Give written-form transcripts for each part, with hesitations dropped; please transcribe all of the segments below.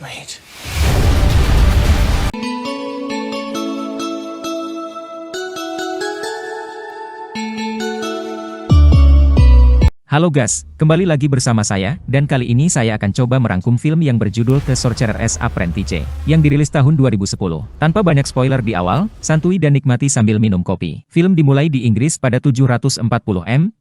Sweet. Halo guys, kembali lagi bersama saya, dan kali ini saya akan coba merangkum film yang berjudul The Sorcerer's Apprentice, yang dirilis tahun 2010. Tanpa banyak spoiler di awal, santui dan nikmati sambil minum kopi. Film dimulai di Inggris pada 740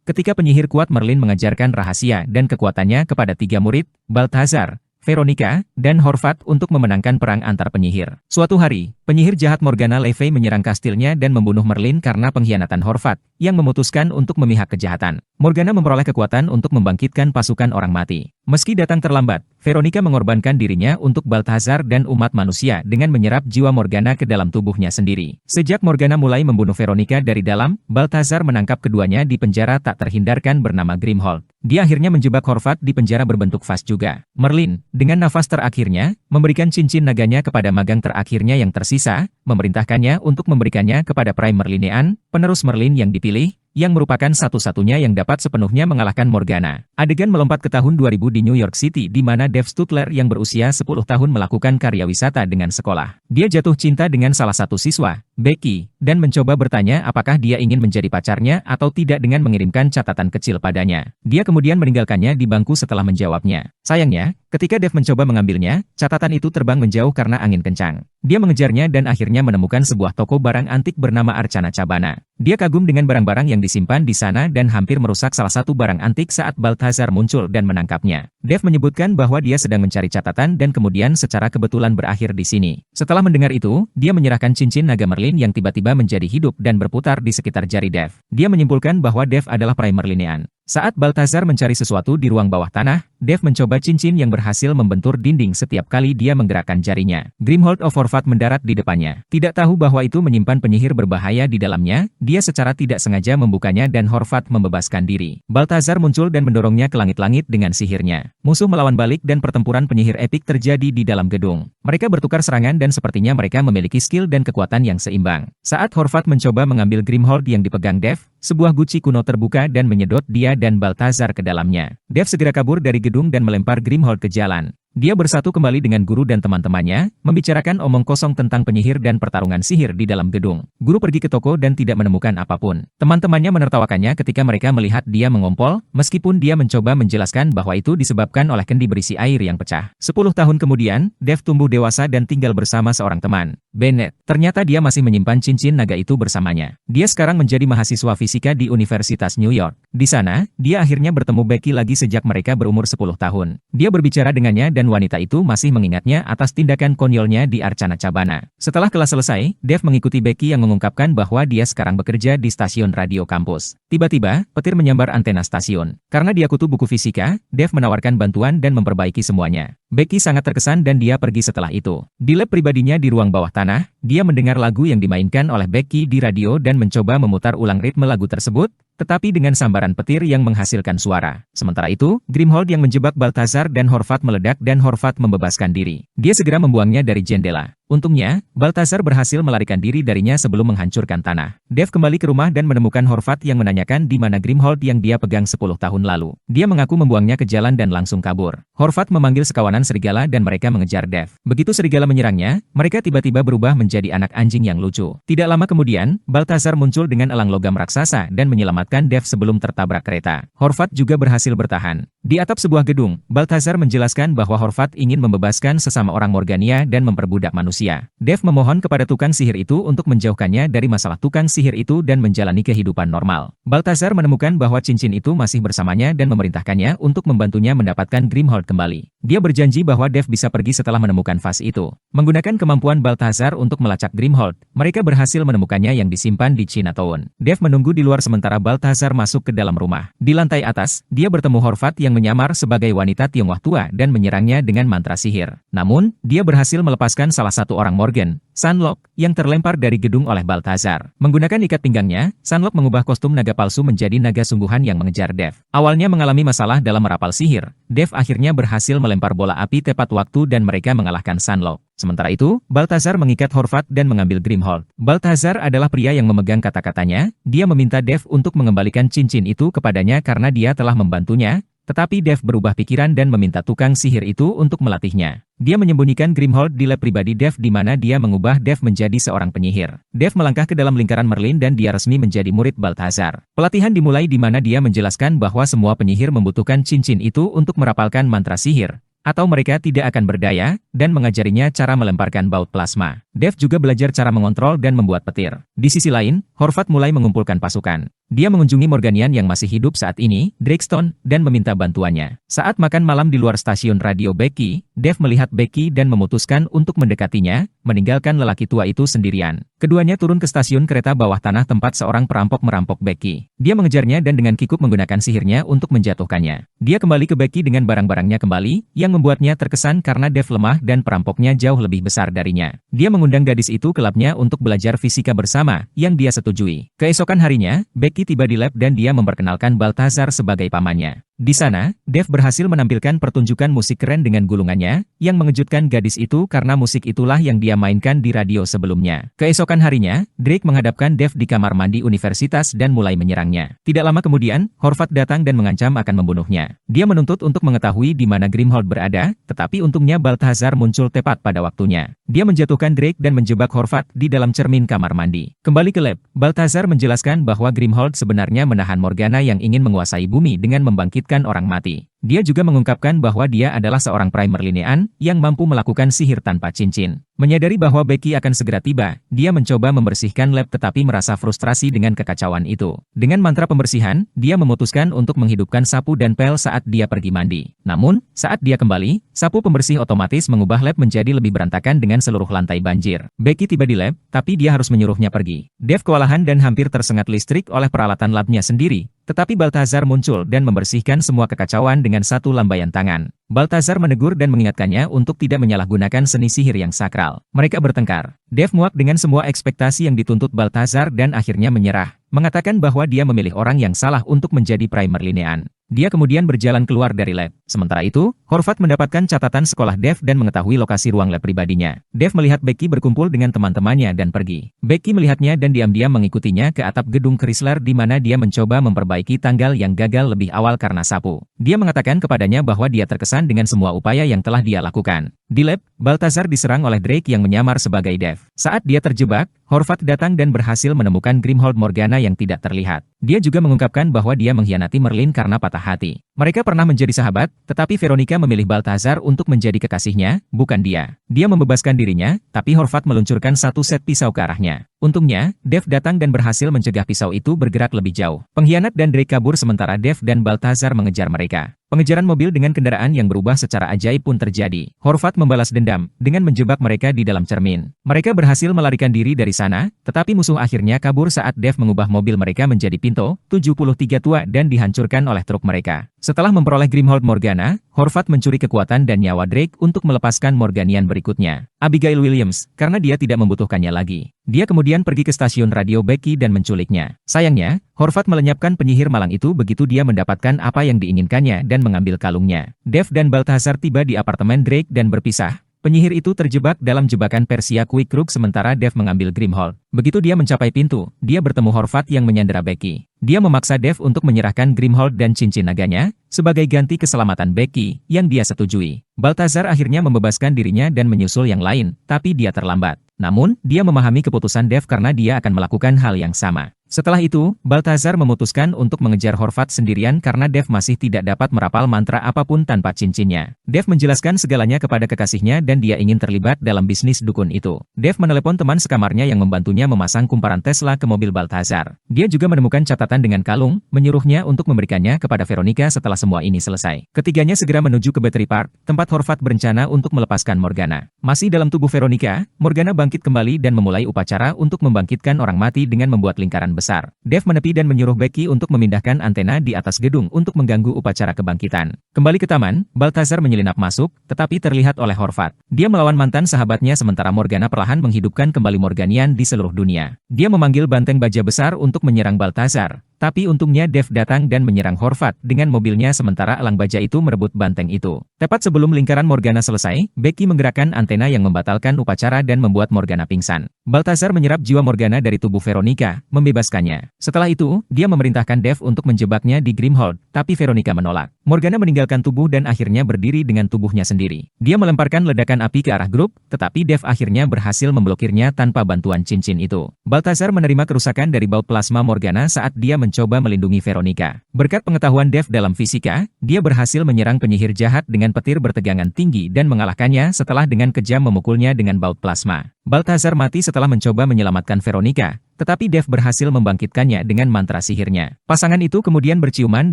ketika penyihir kuat Merlin mengajarkan rahasia dan kekuatannya kepada 3 murid, Balthazar, Veronica, dan Horvat untuk memenangkan perang antar penyihir. Suatu hari, penyihir jahat Morgana Le Fay menyerang kastilnya dan membunuh Merlin karena pengkhianatan Horvat, yang memutuskan untuk memihak kejahatan. Morgana memperoleh kekuatan untuk membangkitkan pasukan orang mati. Meski datang terlambat, Veronica mengorbankan dirinya untuk Balthazar dan umat manusia dengan menyerap jiwa Morgana ke dalam tubuhnya sendiri. Sejak Morgana mulai membunuh Veronica dari dalam, Balthazar menangkap keduanya di penjara tak terhindarkan bernama Grimhold. Dia akhirnya menjebak Horvat di penjara berbentuk vas juga. Merlin, dengan nafas terakhirnya, memberikan cincin naganya kepada magang terakhirnya yang tersisa, memerintahkannya untuk memberikannya kepada Prime Merlinean, penerus Merlin yang dipilih, yang merupakan satu-satunya yang dapat sepenuhnya mengalahkan Morgana. Adegan melompat ke tahun 2000 di New York City di mana Dave Stutler yang berusia 10 tahun melakukan karya wisata dengan sekolah. Dia jatuh cinta dengan salah satu siswa, Becky, dan mencoba bertanya apakah dia ingin menjadi pacarnya atau tidak dengan mengirimkan catatan kecil padanya. Dia kemudian meninggalkannya di bangku setelah menjawabnya. Sayangnya, ketika Dave mencoba mengambilnya, catatan itu terbang menjauh karena angin kencang. Dia mengejarnya dan akhirnya menemukan sebuah toko barang antik bernama Arcana Cabana. Dia kagum dengan barang-barang yang disimpan di sana dan hampir merusak salah satu barang antik saat Balthazar muncul dan menangkapnya. Dave menyebutkan bahwa dia sedang mencari catatan dan kemudian secara kebetulan berakhir di sini. Setelah mendengar itu, dia menyerahkan cincin naga Merlin yang tiba-tiba menjadi hidup dan berputar di sekitar jari Dave. Dia menyimpulkan bahwa Dave adalah Prime Merlinean. Saat Balthazar mencari sesuatu di ruang bawah tanah, Dave mencoba cincin yang berhasil membentur dinding setiap kali dia menggerakkan jarinya. Grimhold of Horvat mendarat di depannya. Tidak tahu bahwa itu menyimpan penyihir berbahaya di dalamnya, dia secara tidak sengaja membukanya dan Horvat membebaskan diri. Balthazar muncul dan mendorongnya ke langit-langit dengan sihirnya. Musuh melawan balik dan pertempuran penyihir epik terjadi di dalam gedung. Mereka bertukar serangan dan sepertinya mereka memiliki skill dan kekuatan yang seimbang. Saat Horvat mencoba mengambil Grimhold yang dipegang Dave, sebuah guci kuno terbuka dan menyedot dia dan Balthazar ke dalamnya. Dave segera kabur dari gedung dan melempar Grimhold ke jalan. Dia bersatu kembali dengan guru dan teman-temannya, membicarakan omong kosong tentang penyihir dan pertarungan sihir di dalam gedung. Guru pergi ke toko dan tidak menemukan apapun. Teman-temannya menertawakannya ketika mereka melihat dia mengompol, meskipun dia mencoba menjelaskan bahwa itu disebabkan oleh kendi berisi air yang pecah. 10 tahun kemudian, Dave tumbuh dewasa dan tinggal bersama seorang teman, Bennett. Ternyata dia masih menyimpan cincin naga itu bersamanya. Dia sekarang menjadi mahasiswa fisika di Universitas New York. Di sana, dia akhirnya bertemu Becky lagi sejak mereka berumur 10 tahun. Dia berbicara dengannya dan wanita itu masih mengingatnya atas tindakan konyolnya di Arcana Cabana. Setelah kelas selesai, Dave mengikuti Becky yang mengungkapkan bahwa dia sekarang bekerja di stasiun radio kampus. Tiba-tiba, petir menyambar antena stasiun. Karena dia kutu buku fisika, Dave menawarkan bantuan dan memperbaiki semuanya. Becky sangat terkesan dan dia pergi setelah itu. Di lab pribadinya di ruang bawah tanah, dia mendengar lagu yang dimainkan oleh Becky di radio dan mencoba memutar ulang ritme lagu tersebut, tetapi dengan sambaran petir yang menghasilkan suara. Sementara itu, Grimhold yang menjebak Balthazar dan Horvat meledak dan Horvat membebaskan diri. Dia segera membuangnya dari jendela. Untungnya, Balthazar berhasil melarikan diri darinya sebelum menghancurkan tanah. Dave kembali ke rumah dan menemukan Horvat yang menanyakan di mana Grimhold yang dia pegang 10 tahun lalu. Dia mengaku membuangnya ke jalan dan langsung kabur. Horvat memanggil sekawanan serigala dan mereka mengejar Dave. Begitu serigala menyerangnya, mereka tiba-tiba berubah menjadi anak anjing yang lucu. Tidak lama kemudian, Balthazar muncul dengan elang logam raksasa dan menyelamatkan Dave sebelum tertabrak kereta. Horvat juga berhasil bertahan. Di atap sebuah gedung, Balthazar menjelaskan bahwa Horvat ingin membebaskan sesama orang Morgania dan memperbudak manusia. Dave memohon kepada tukang sihir itu untuk menjauhkannya dari masalah tukang sihir itu dan menjalani kehidupan normal. Balthazar menemukan bahwa cincin itu masih bersamanya dan memerintahkannya untuk membantunya mendapatkan Grimhold kembali. Dia berjanji bahwa Dave bisa pergi setelah menemukan vas itu. Menggunakan kemampuan Balthazar untuk melacak Grimhold, mereka berhasil menemukannya yang disimpan di Chinatown. Dave menunggu di luar sementara Balthazar masuk ke dalam rumah. Di lantai atas, dia bertemu Horvat yang menyamar sebagai wanita Tionghoa tua dan menyerangnya dengan mantra sihir. Namun, dia berhasil melepaskan salah satu orang Morgan, Sunlock, yang terlempar dari gedung oleh Balthazar. Menggunakan ikat pinggangnya, Sunlock mengubah kostum naga palsu menjadi naga sungguhan yang mengejar Dave. Awalnya mengalami masalah dalam merapal sihir, Dave akhirnya berhasil melempar bola api tepat waktu dan mereka mengalahkan Sunlock. Sementara itu, Balthazar mengikat Horvat dan mengambil Grimhold. Balthazar adalah pria yang memegang kata-katanya, dia meminta Dave untuk mengembalikan cincin itu kepadanya karena dia telah membantunya, tetapi Dev berubah pikiran dan meminta tukang sihir itu untuk melatihnya. Dia menyembunyikan Grimhold di lab pribadi Dev di mana dia mengubah Dev menjadi seorang penyihir. Dev melangkah ke dalam lingkaran Merlin dan dia resmi menjadi murid Balthazar. Pelatihan dimulai di mana dia menjelaskan bahwa semua penyihir membutuhkan cincin itu untuk merapalkan mantra sihir, atau mereka tidak akan berdaya, dan mengajarinya cara melemparkan baut plasma. Dev juga belajar cara mengontrol dan membuat petir. Di sisi lain, Horvath mulai mengumpulkan pasukan. Dia mengunjungi Morganian yang masih hidup saat ini, Drakestone, dan meminta bantuannya. Saat makan malam di luar stasiun radio Becky, Dev melihat Becky dan memutuskan untuk mendekatinya, meninggalkan lelaki tua itu sendirian. Keduanya turun ke stasiun kereta bawah tanah tempat seorang perampok merampok Becky. Dia mengejarnya dan dengan kikuk menggunakan sihirnya untuk menjatuhkannya. Dia kembali ke Becky dengan barang-barangnya kembali, yang membuatnya terkesan karena Dev lemah dan perampoknya jauh lebih besar darinya. Dia mengundang gadis itu ke labnya untuk belajar fisika bersama, yang dia setujui. Keesokan harinya, Becky tiba di lab dan dia memperkenalkan Balthazar sebagai pamannya. Di sana, Dev berhasil menampilkan pertunjukan musik keren dengan gulungannya, yang mengejutkan gadis itu karena musik itulah yang dia mainkan di radio sebelumnya. Keesokan harinya, Drake menghadapkan Dev di kamar mandi universitas dan mulai menyerangnya. Tidak lama kemudian, Horvath datang dan mengancam akan membunuhnya. Dia menuntut untuk mengetahui di mana Grimhold berada, tetapi untungnya Balthazar muncul tepat pada waktunya. Dia menjatuhkan Drake dan menjebak Horvath di dalam cermin kamar mandi. Kembali ke lab, Balthazar menjelaskan bahwa Grimhold sebenarnya menahan Morgana yang ingin menguasai bumi dengan membangkitkan orang mati. Dia juga mengungkapkan bahwa dia adalah seorang Primerlinean yang mampu melakukan sihir tanpa cincin. Menyadari bahwa Becky akan segera tiba, dia mencoba membersihkan lab tetapi merasa frustrasi dengan kekacauan itu. Dengan mantra pembersihan, dia memutuskan untuk menghidupkan sapu dan pel saat dia pergi mandi. Namun, saat dia kembali, sapu pembersih otomatis mengubah lab menjadi lebih berantakan dengan seluruh lantai banjir. Becky tiba di lab, tapi dia harus menyuruhnya pergi. Dev kewalahan dan hampir tersengat listrik oleh peralatan labnya sendiri. Tetapi Balthazar muncul dan membersihkan semua kekacauan dengan satu lambaian tangan. Balthazar menegur dan mengingatkannya untuk tidak menyalahgunakan seni sihir yang sakral. Mereka bertengkar. Dev muak dengan semua ekspektasi yang dituntut Balthazar dan akhirnya menyerah, mengatakan bahwa dia memilih orang yang salah untuk menjadi Primerlinean. Dia kemudian berjalan keluar dari lab. Sementara itu, Horvath mendapatkan catatan sekolah Dev dan mengetahui lokasi ruang lab pribadinya. Dev melihat Becky berkumpul dengan teman-temannya dan pergi. Becky melihatnya dan diam-diam mengikutinya ke atap gedung Chrysler di mana dia mencoba memperbaiki tanggal yang gagal lebih awal karena sapu. Dia mengatakan kepadanya bahwa dia terkesan dengan semua upaya yang telah dia lakukan. Di lab, Balthazar diserang oleh Drake yang menyamar sebagai Dev. Saat dia terjebak, Horvath datang dan berhasil menemukan Grimhold Morgana yang tidak terlihat. Dia juga mengungkapkan bahwa dia mengkhianati Merlin karena patah hati. Mereka pernah menjadi sahabat, tetapi Veronica memilih Balthazar untuk menjadi kekasihnya, bukan dia. Dia membebaskan dirinya, tapi Horvath meluncurkan satu set pisau ke arahnya. Untungnya, Dev datang dan berhasil mencegah pisau itu bergerak lebih jauh. Pengkhianat dan Drake kabur sementara Dev dan Balthazar mengejar mereka. Pengejaran mobil dengan kendaraan yang berubah secara ajaib pun terjadi. Horvath membalas dendam dengan menjebak mereka di dalam cermin. Mereka berhasil melarikan diri dari sana, tetapi musuh akhirnya kabur saat Dev mengubah mobil mereka menjadi Pinto 73 tua dan dihancurkan oleh truk mereka. Setelah memperoleh Grimhold Morgana, Horvath mencuri kekuatan dan nyawa Drake untuk melepaskan Morganian berikutnya, Abigail Williams, karena dia tidak membutuhkannya lagi. Dia kemudian pergi ke stasiun radio Becky dan menculiknya. Sayangnya, Horvath melenyapkan penyihir malang itu begitu dia mendapatkan apa yang diinginkannya dan mengambil kalungnya. Dev dan Balthazar tiba di apartemen Drake dan berpisah. Penyihir itu terjebak dalam jebakan Persia Quick Crook sementara Dev mengambil Grimhold. Begitu dia mencapai pintu, dia bertemu Horvath yang menyandera Becky. Dia memaksa Dev untuk menyerahkan Grimhold dan cincin naganya, sebagai ganti keselamatan Becky, yang dia setujui. Balthazar akhirnya membebaskan dirinya dan menyusul yang lain, tapi dia terlambat. Namun, dia memahami keputusan Dev karena dia akan melakukan hal yang sama. Setelah itu, Balthazar memutuskan untuk mengejar Horvath sendirian karena Dev masih tidak dapat merapal mantra apapun tanpa cincinnya. Dev menjelaskan segalanya kepada kekasihnya dan dia ingin terlibat dalam bisnis dukun itu. Dev menelepon teman sekamarnya yang membantunya memasang kumparan Tesla ke mobil Balthazar. Dia juga menemukan catatan dengan kalung, menyuruhnya untuk memberikannya kepada Veronica setelah semua ini selesai. Ketiganya segera menuju ke Battery Park, tempat Horvath berencana untuk melepaskan Morgana. Masih dalam tubuh Veronica, Morgana bangkit kembali dan memulai upacara untuk membangkitkan orang mati dengan membuat lingkaran besar. Dev menepi dan menyuruh Becky untuk memindahkan antena di atas gedung untuk mengganggu upacara kebangkitan. Kembali ke taman, Balthazar menyelinap masuk, tetapi terlihat oleh Horvath. Dia melawan mantan sahabatnya sementara Morgana perlahan menghidupkan kembali Morganian di seluruh dunia. Dia memanggil banteng baja besar untuk menyerang Balthazar, Tapi untungnya Dev datang dan menyerang Horvat dengan mobilnya sementara elang baja itu merebut banteng itu. Tepat sebelum lingkaran Morgana selesai, Becky menggerakkan antena yang membatalkan upacara dan membuat Morgana pingsan. Balthazar menyerap jiwa Morgana dari tubuh Veronica, membebaskannya. Setelah itu, dia memerintahkan Dev untuk menjebaknya di Grimhold, tapi Veronica menolak. Morgana meninggalkan tubuh dan akhirnya berdiri dengan tubuhnya sendiri. Dia melemparkan ledakan api ke arah grup, tetapi Dev akhirnya berhasil memblokirnya tanpa bantuan cincin itu. Balthazar menerima kerusakan dari baut plasma Morgana saat dia mencoba melindungi Veronica. Berkat pengetahuan Dev dalam fisika, dia berhasil menyerang penyihir jahat dengan petir bertegangan tinggi dan mengalahkannya setelah dengan kejam memukulnya dengan baut plasma. Balthazar mati setelah mencoba menyelamatkan Veronica, tetapi Dev berhasil membangkitkannya dengan mantra sihirnya. Pasangan itu kemudian berciuman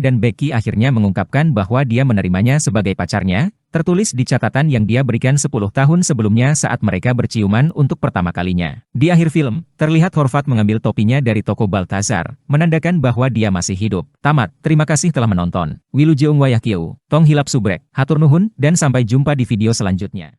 dan Becky akhirnya mengungkapkan bahwa dia menerimanya sebagai pacarnya, tertulis di catatan yang dia berikan 10 tahun sebelumnya saat mereka berciuman untuk pertama kalinya. Di akhir film, terlihat Horvat mengambil topinya dari toko Balthazar, menandakan bahwa dia masih hidup. Tamat, terima kasih telah menonton. Wilujeng Wayahkieu, Tong Hilap Subrek, Hatur Nuhun, dan sampai jumpa di video selanjutnya.